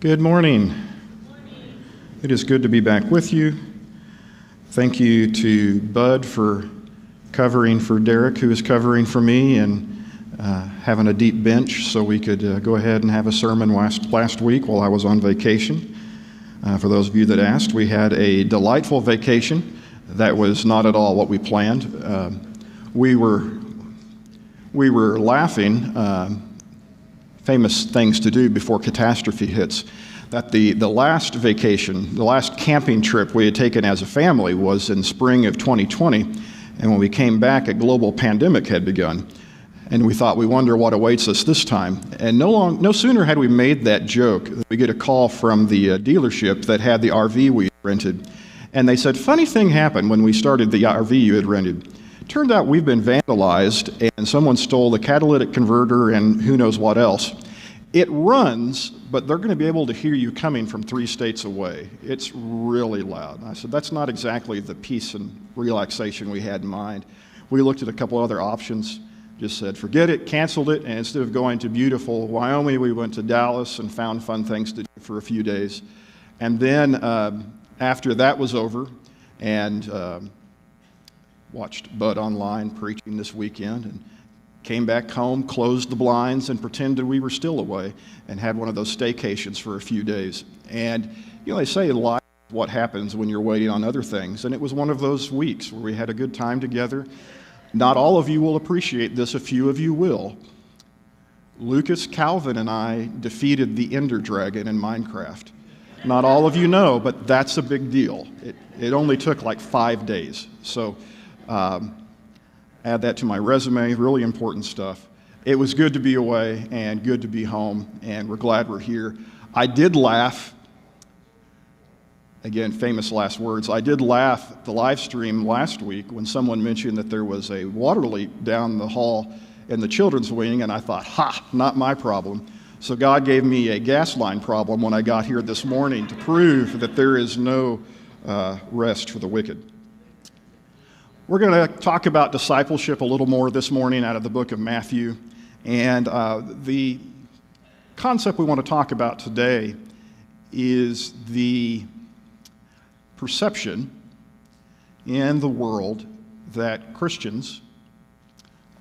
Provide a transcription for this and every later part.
Good morning. It is good to be back with you. Thank you to Bud for covering for Derek, who is covering for me, and having a deep bench so we could go ahead and have a sermon last week while I was on vacation. For those of you that asked, we had a delightful vacation. That was not at all what we planned. We were laughing. Famous things to do before catastrophe hits. That the last vacation, the last camping trip we had taken as a family was in spring of 2020, and when we came back, a global pandemic had begun, and we thought, we wonder what awaits us this time. And no sooner had we made that joke, we get a call from the dealership that had the RV we rented, and they said, funny thing happened when we started the RV you had rented. Turned out we've been vandalized and someone stole the catalytic converter and who knows what else. It runs, but they're going to be able to hear you coming from 3 states away. It's really loud. I said, that's not exactly the peace and relaxation we had in mind. We looked at a couple other options, just said, forget it, canceled it, and instead of going to beautiful Wyoming, we went to Dallas and found fun things to do for a few days. And then after that was over, and watched Bud online preaching this weekend, and came back home, closed the blinds, and pretended we were still away, and had one of those staycations for a few days. And they say life is what happens when you're waiting on other things, and it was one of those weeks where we had a good time together. Not all of you will appreciate this, a few of you will. Lucas Calvin and I defeated the Ender Dragon in Minecraft. Not all of you know, but that's a big deal. It only took like 5 days. So add that to my resume, really important stuff. It was good to be away and good to be home, and we're glad we're here. I did laugh, again, famous last words, I did laugh at the live stream last week when someone mentioned that there was a water leak down the hall in the children's wing, and I thought, ha, not my problem. So God gave me a gas line problem when I got here this morning to prove that there is no rest for the wicked. We're going to talk about discipleship a little more this morning out of the book of Matthew. And the concept we want to talk about today is the perception in the world that Christians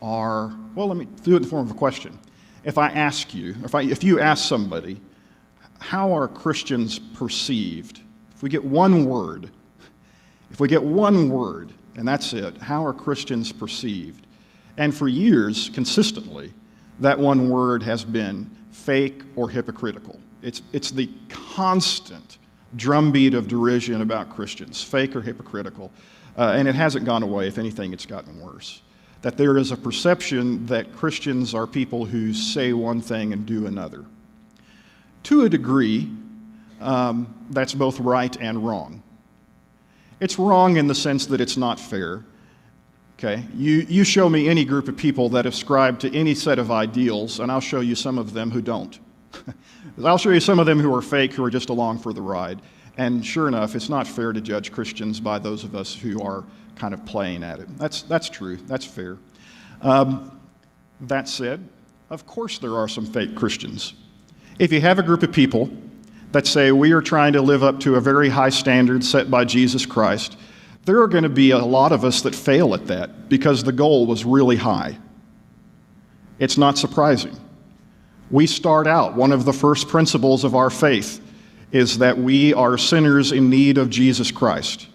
are, well, let me do it in the form of a question. If I ask you, if you ask somebody, how are Christians perceived? If we get one word, and that's it, how are Christians perceived? And for years, consistently, that one word has been fake or hypocritical. It's the constant drumbeat of derision about Christians, fake or hypocritical. And it hasn't gone away. If anything, it's gotten worse. That there is a perception that Christians are people who say one thing and do another. To a degree, that's both right and wrong. It's wrong in the sense that it's not fair. Okay? You show me any group of people that ascribe to any set of ideals, and I'll show you some of them who don't. I'll show you some of them who are fake, who are just along for the ride. And sure enough, it's not fair to judge Christians by those of us who are kind of playing at it. That's true. That's fair. That said, of course there are some fake Christians. If you have a group of people that say we are trying to live up to a very high standard set by Jesus Christ, there are going to be a lot of us that fail at that because the goal was really high. It's not surprising. We start out, one of the first principles of our faith is that we are sinners in need of Jesus Christ.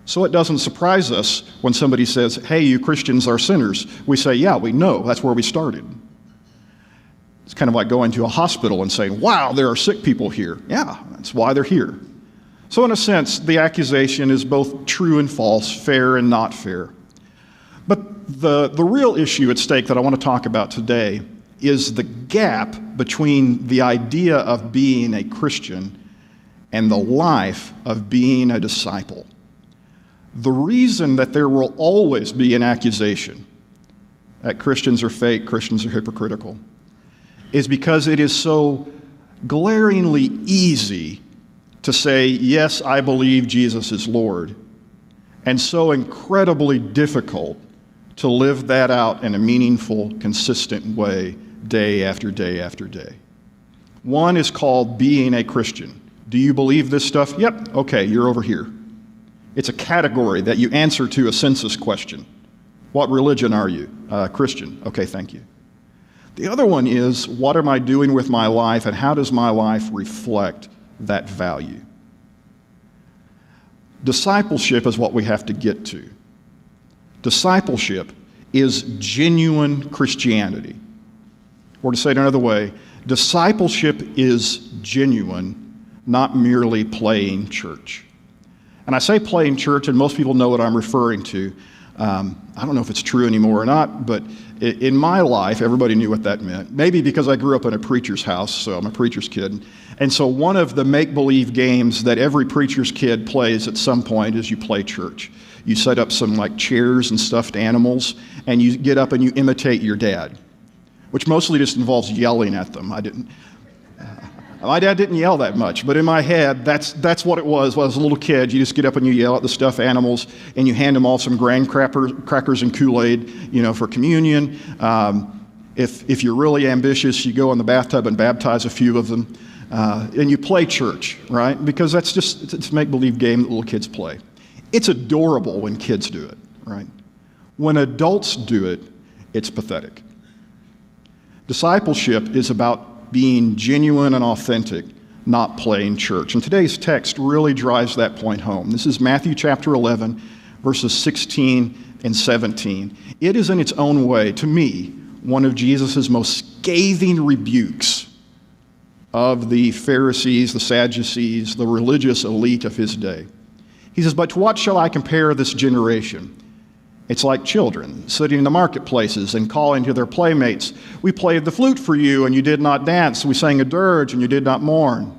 So it doesn't surprise us when somebody says, hey, you Christians are sinners. We say, yeah, we know. That's where we started. It's kind of like going to a hospital and saying, wow, there are sick people here. Yeah, that's why they're here. So in a sense, the accusation is both true and false, fair and not fair. But the real issue at stake that I want to talk about today is the gap between the idea of being a Christian and the life of being a disciple. The reason that there will always be an accusation that Christians are fake, Christians are hypocritical, is because it is so glaringly easy to say, yes, I believe Jesus is Lord, and so incredibly difficult to live that out in a meaningful, consistent way day after day after day. One is called being a Christian. Do you believe this stuff? Yep. Okay, you're over here. It's a category that you answer to a census question. What religion are you? Christian. Okay, thank you. The other one is, what am I doing with my life, and how does my life reflect that value? Discipleship is what we have to get to. Discipleship is genuine Christianity. Or to say it another way, discipleship is genuine, not merely playing church. And I say playing church, and most people know what I'm referring to. I don't know if it's true anymore or not, but in my life, everybody knew what that meant. Maybe because I grew up in a preacher's house, so I'm a preacher's kid. And so one of the make-believe games that every preacher's kid plays at some point is you play church. You set up some like chairs and stuffed animals, and you get up and you imitate your dad, which mostly just involves yelling at them. My dad didn't yell that much, but in my head, that's what it was. When I was a little kid, you just get up and you yell at the stuffed animals, and you hand them all some graham crackers and Kool-Aid, for communion. If you're really ambitious, you go in the bathtub and baptize a few of them, and you play church, right? Because it's a make-believe game that little kids play. It's adorable when kids do it, right? When adults do it, it's pathetic. Discipleship is about being genuine and authentic, not playing church. And today's text really drives that point home. This is Matthew chapter 11, verses 16 and 17. It is in its own way, to me, one of Jesus' most scathing rebukes of the Pharisees, the Sadducees, the religious elite of his day. He says, "But to what shall I compare this generation? It's like children sitting in the marketplaces and calling to their playmates, 'We played the flute for you, and you did not dance. We sang a dirge, and you did not mourn.'"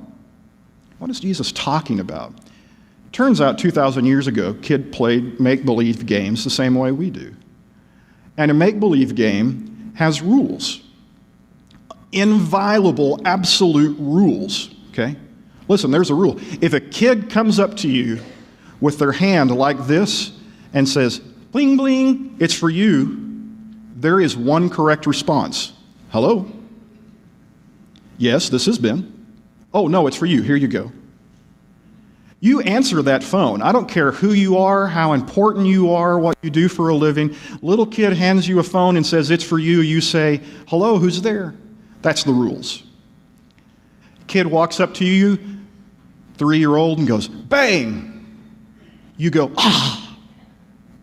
What is Jesus talking about? Turns out 2,000 years ago, kids played make-believe games the same way we do. And a make-believe game has rules. Inviolable, absolute rules, okay? Listen, there's a rule. If a kid comes up to you with their hand like this and says, "Bling, bling, it's for you," there is one correct response. "Hello? Yes, this has been." "Oh, no, it's for you. Here you go." You answer that phone. I don't care who you are, how important you are, what you do for a living. Little kid hands you a phone and says, "It's for you." You say, "Hello, who's there?" That's the rules. Kid walks up to you, 3-year-old, and goes, "Bang!" You go, "Ah!"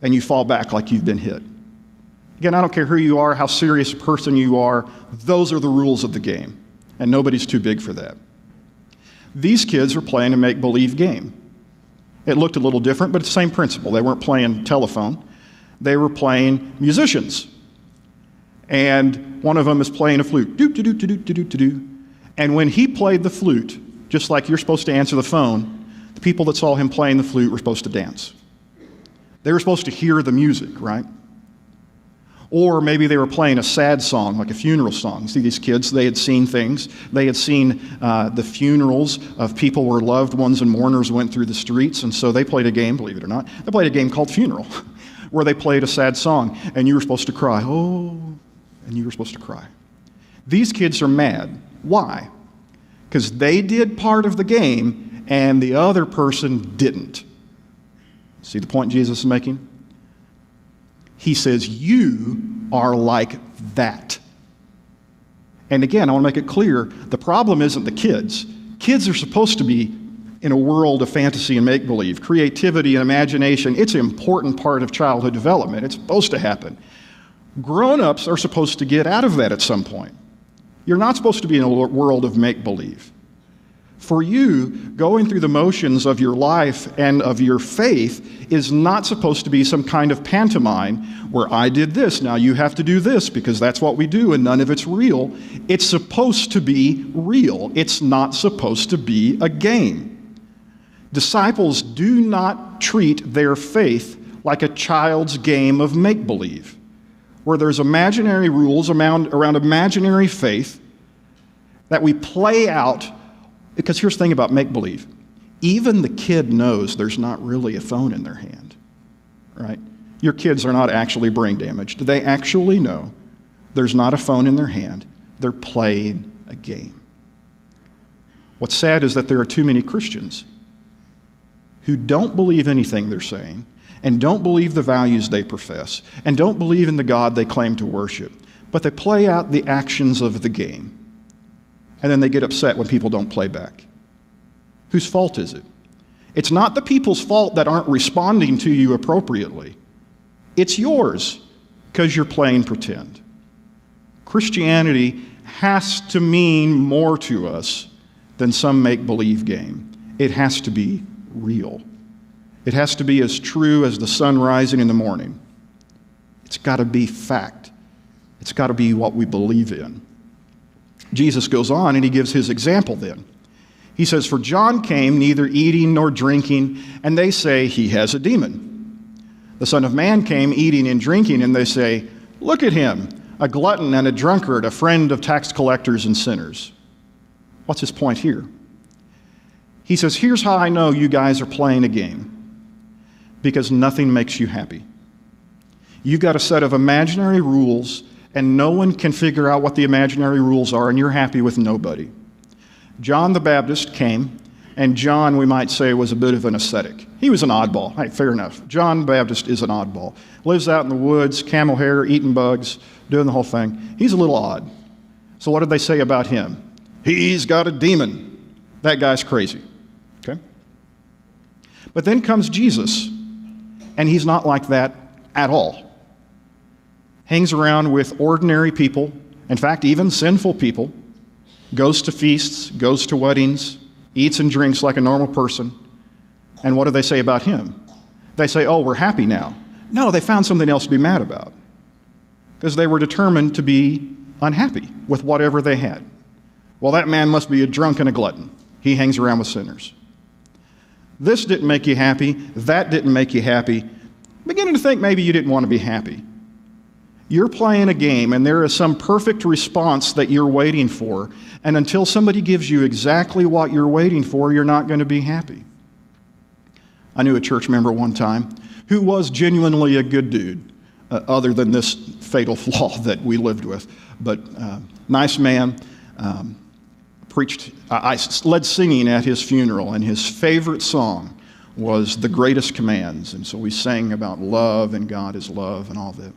and you fall back like you've been hit. Again, I don't care who you are, how serious a person you are, those are the rules of the game, and nobody's too big for that. These kids were playing a make-believe game. It looked a little different, but it's the same principle. They weren't playing telephone. They were playing musicians. And one of them is playing a flute. Do-do-do-do-do-do-do-do. And when he played the flute, just like you're supposed to answer the phone, the people that saw him playing the flute were supposed to dance. They were supposed to hear the music, right? Or maybe they were playing a sad song, like a funeral song. See, these kids, they had seen things. They had seen the funerals of people where loved ones and mourners went through the streets, and so they played a game, believe it or not. They played a game called Funeral, where they played a sad song, and you were supposed to cry. Oh, and you were supposed to cry. These kids are mad. Why? Because they did part of the game, and the other person didn't. See the point Jesus is making? He says, you are like that. And again, I want to make it clear, the problem isn't the kids. Kids are supposed to be in a world of fantasy and make-believe. Creativity and imagination, it's an important part of childhood development. It's supposed to happen. Grown-ups are supposed to get out of that at some point. You're not supposed to be in a world of make-believe. For you, going through the motions of your life and of your faith is not supposed to be some kind of pantomime where I did this, now you have to do this because that's what we do and none of it's real. It's supposed to be real. It's not supposed to be a game. Disciples do not treat their faith like a child's game of make-believe, where there's imaginary rules around imaginary faith that we play out. Because here's the thing about make-believe. Even the kid knows there's not really a phone in their hand, right? Your kids are not actually brain damaged. They actually know there's not a phone in their hand. They're playing a game. What's sad is that there are too many Christians who don't believe anything they're saying and don't believe the values they profess and don't believe in the God they claim to worship, but they play out the actions of the game. And then they get upset when people don't play back. Whose fault is it? It's not the people's fault that aren't responding to you appropriately. It's yours because you're playing pretend. Christianity has to mean more to us than some make-believe game. It has to be real. It has to be as true as the sun rising in the morning. It's got to be fact. It's got to be what we believe in. Jesus goes on and he gives his example then. He says, "For John came neither eating nor drinking, and they say he has a demon. The Son of Man came eating and drinking, and they say, look at him, a glutton and a drunkard, a friend of tax collectors and sinners." What's his point here? He says, here's how I know you guys are playing a game. Because nothing makes you happy. You've got a set of imaginary rules, and no one can figure out what the imaginary rules are, and you're happy with nobody. John the Baptist came, and John, we might say, was a bit of an ascetic. He was an oddball. Hey, fair enough. John the Baptist is an oddball. Lives out in the woods, camel hair, eating bugs, doing the whole thing. He's a little odd. So what did they say about him? He's got a demon. That guy's crazy. Okay? But then comes Jesus, and he's not like that at all. Hangs around with ordinary people, in fact, even sinful people, goes to feasts, goes to weddings, eats and drinks like a normal person. And what do they say about him? They say, oh, we're happy now. No, they found something else to be mad about because they were determined to be unhappy with whatever they had. Well, that man must be a drunk and a glutton. He hangs around with sinners. This didn't make you happy. That didn't make you happy. Beginning to think maybe you didn't want to be happy. You're playing a game, and there is some perfect response that you're waiting for. And until somebody gives you exactly what you're waiting for, you're not going to be happy. I knew a church member one time who was genuinely a good dude, other than this fatal flaw that we lived with. But nice man, preached. I led singing at his funeral, and his favorite song was The Greatest Commands. And so we sang about love and God is love and all that.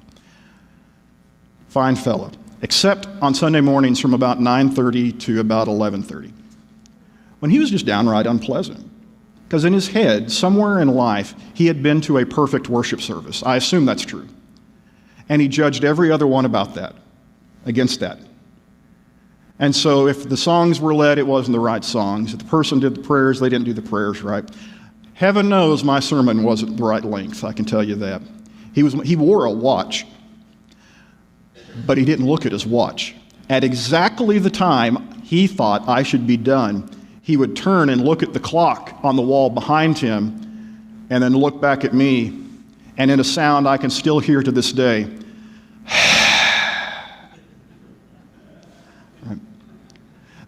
Fine fellow, except on Sunday mornings from about 9:30 to about 11:30, when he was just downright unpleasant. Because in his head, somewhere in life, he had been to a perfect worship service. I assume that's true. And he judged every other one about that, against that. And so if the songs were led, it wasn't the right songs. If the person did the prayers, they didn't do the prayers right. Heaven knows my sermon wasn't the right length, I can tell you that. He wore a watch, but he didn't look at his watch. At exactly the time he thought I should be done, he would turn and look at the clock on the wall behind him and then look back at me, and in a sound I can still hear to this day,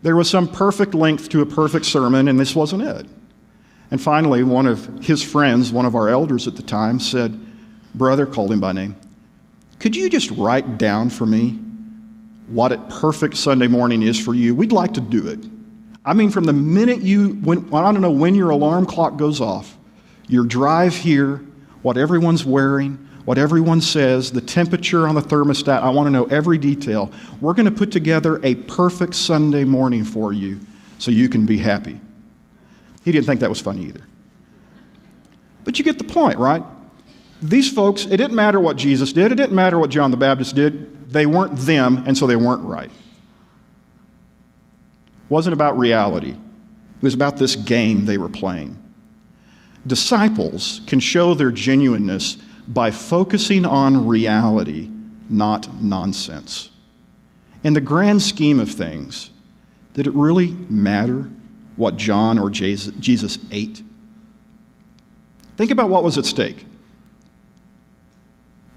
there was some perfect length to a perfect sermon, and this wasn't it. And finally, one of his friends, one of our elders at the time, said, "Brother," called him by name, "could you just write down for me what a perfect Sunday morning is for you? We'd like to do it. I mean, from the minute I don't know when your alarm clock goes off, your drive here, what everyone's wearing, what everyone says, the temperature on the thermostat, I want to know every detail. We're going to put together a perfect Sunday morning for you so you can be happy." He didn't think that was funny either. But you get the point, right? These folks, it didn't matter what Jesus did. It didn't matter what John the Baptist did. They weren't them, and so they weren't right. It wasn't about reality. It was about this game they were playing. Disciples can show their genuineness by focusing on reality, not nonsense. In the grand scheme of things, did it really matter what John or Jesus ate? Think about what was at stake.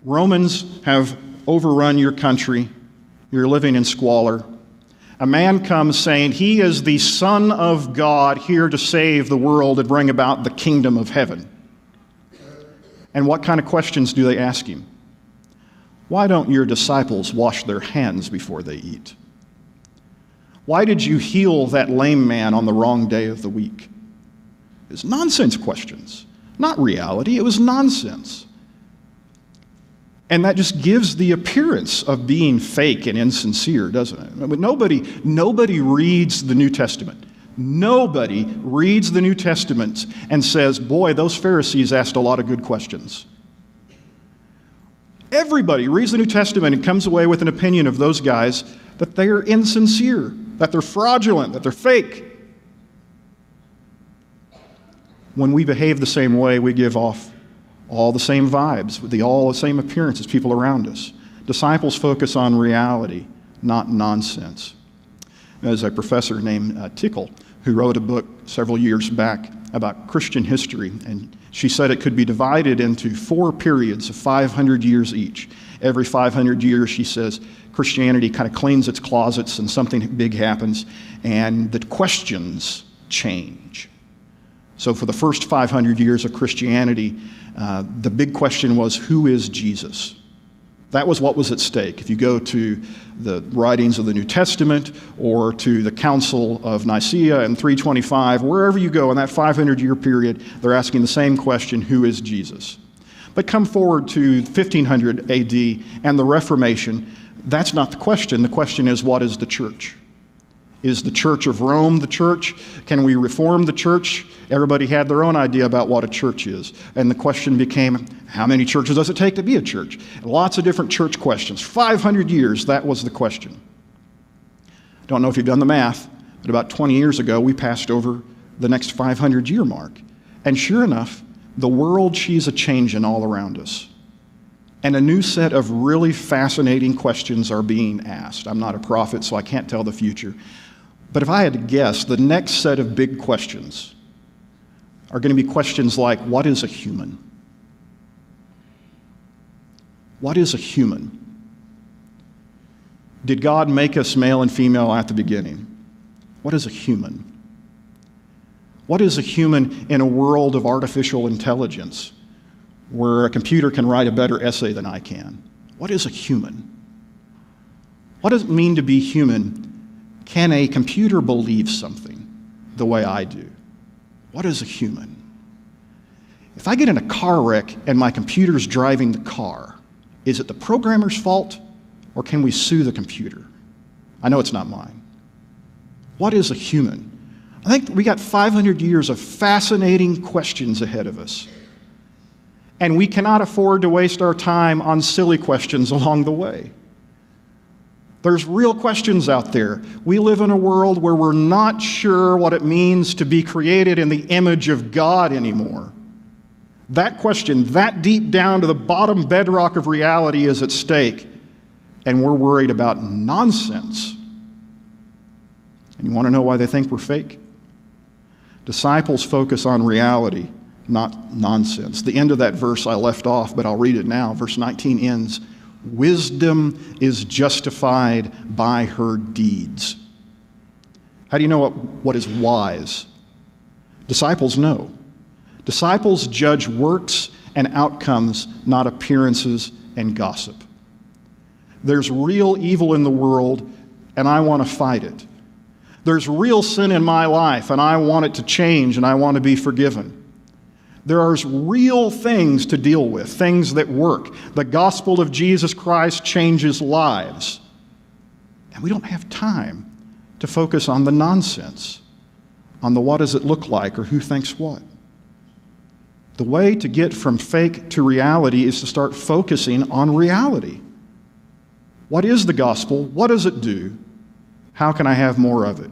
Romans have overrun your country. You're living in squalor. A man comes saying he is the Son of God here to save the world and bring about the kingdom of heaven. And what kind of questions do they ask him? Why don't your disciples wash their hands before they eat? Why did you heal that lame man on the wrong day of the week? It's nonsense questions, not reality. It was nonsense. And that just gives the appearance of being fake and insincere, doesn't it? I mean, nobody reads the New Testament. Nobody reads the New Testament and says, boy, those Pharisees asked a lot of good questions. Everybody reads the New Testament and comes away with an opinion of those guys that they are insincere, that they're fraudulent, that they're fake. When we behave the same way, we give off all the same vibes, all the same appearance as people around us. Disciples focus on reality, not nonsense. There's a professor named Tickle who wrote a book several years back about Christian history, and she said it could be divided into 4 periods of 500 years each. Every 500 years, she says, Christianity kind of cleans its closets and something big happens, and the questions change. So for the first 500 years of Christianity, the big question was, who is Jesus? That was what was at stake. If you go to the writings of the New Testament or to the Council of Nicaea in 325, wherever you go in that 500-year period, they're asking the same question, who is Jesus? But come forward to 1500 AD and the Reformation, that's not the question. The question is, what is the church? Is the Church of Rome the church? Can we reform the church? Everybody had their own idea about what a church is. And the question became, how many churches does it take to be a church? Lots of different church questions. 500 years, that was the question. Don't know if you've done the math, but about 20 years ago, we passed over the next 500-year mark. And sure enough, the world sees a change in all around us. And a new set of really fascinating questions are being asked. I'm not a prophet, so I can't tell the future. But if I had to guess, the next set of big questions are going to be questions like, what is a human? What is a human? Did God make us male and female at the beginning? What is a human? What is a human in a world of artificial intelligence where a computer can write a better essay than I can? What is a human? What does it mean to be human? Can a computer believe something the way I do? What is a human? If I get in a car wreck and my computer's driving the car, is it the programmer's fault, or can we sue the computer? I know it's not mine. What is a human? I think we got 500 years of fascinating questions ahead of us. And we cannot afford to waste our time on silly questions along the way. There's real questions out there. We live in a world where we're not sure what it means to be created in the image of God anymore. That question, that deep down to the bottom bedrock of reality, is at stake, and we're worried about nonsense. And you want to know why they think we're fake? Disciples focus on reality, not nonsense. The end of that verse I left off, but I'll read it now. Verse 19 ends, wisdom is justified by her deeds. How do you know what is wise? Disciples know. Disciples judge works and outcomes, not appearances and gossip. There's real evil in the world, and I want to fight it. There's real sin in my life, and I want it to change, and I want to be forgiven. There are real things to deal with, things that work. The gospel of Jesus Christ changes lives. And we don't have time to focus on the nonsense, on the what does it look like or who thinks what. The way to get from fake to reality is to start focusing on reality. What is the gospel? What does it do? How can I have more of it?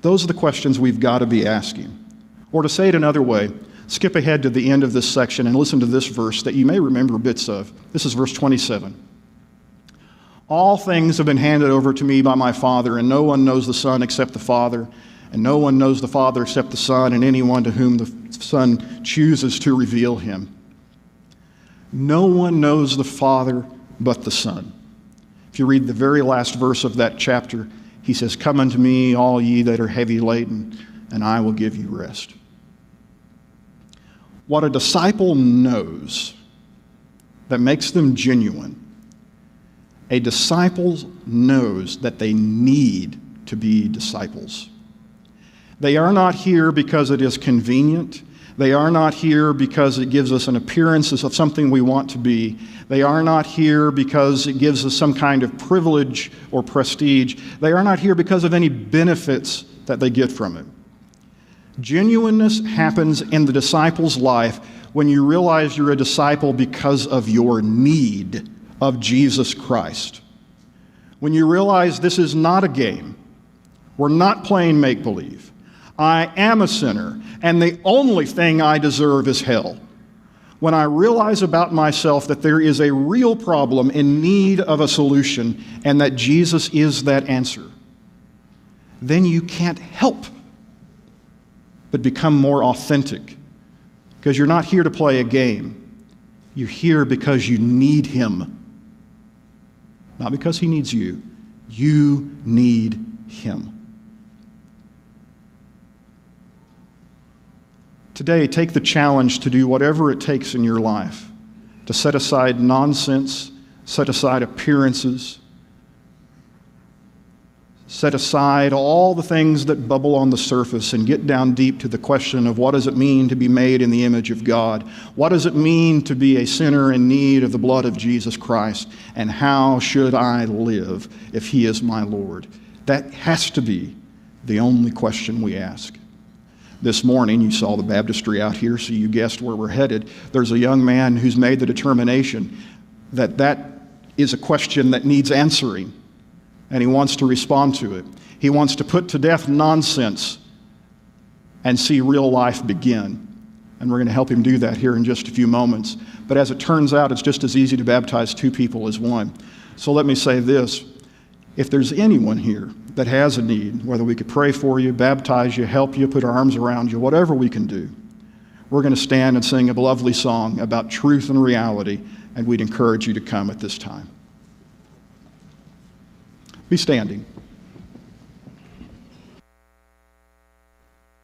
Those are the questions we've got to be asking. Or to say it another way, skip ahead to the end of this section and listen to this verse that you may remember bits of. This is verse 27. All things have been handed over to me by my Father, and no one knows the Son except the Father, and no one knows the Father except the Son, and anyone to whom the Son chooses to reveal him. No one knows the Father but the Son. If you read the very last verse of that chapter, he says, "Come unto me, all ye that are heavy laden, and I will give you rest." What a disciple knows that makes them genuine, a disciple knows that they need to be disciples. They are not here because it is convenient. They are not here because it gives us an appearance of something we want to be. They are not here because it gives us some kind of privilege or prestige. They are not here because of any benefits that they get from it. Genuineness happens in the disciple's life when you realize you're a disciple because of your need of Jesus Christ. When you realize this is not a game. We're not playing make-believe. I am a sinner, and the only thing I deserve is hell. When I realize about myself that there is a real problem in need of a solution, and that Jesus is that answer, then you can't help but become more authentic. Because you're not here to play a game. You're here because you need Him. Not because He needs you. You need Him. Today, take the challenge to do whatever it takes in your life to set aside nonsense, set aside appearances, set aside all the things that bubble on the surface and get down deep to the question of what does it mean to be made in the image of God? What does it mean to be a sinner in need of the blood of Jesus Christ? And how should I live if He is my Lord? That has to be the only question we ask. This morning, you saw the baptistry out here, so you guessed where we're headed. There's a young man who's made the determination that that is a question that needs answering, and he wants to respond to it. He wants to put to death nonsense and see real life begin. And we're going to help him do that here in just a few moments. But as it turns out, it's just as easy to baptize two people as one. So let me say this. If there's anyone here that has a need, whether we could pray for you, baptize you, help you, put our arms around you, whatever we can do, we're going to stand and sing a lovely song about truth and reality, and we'd encourage you to come at this time. Be standing.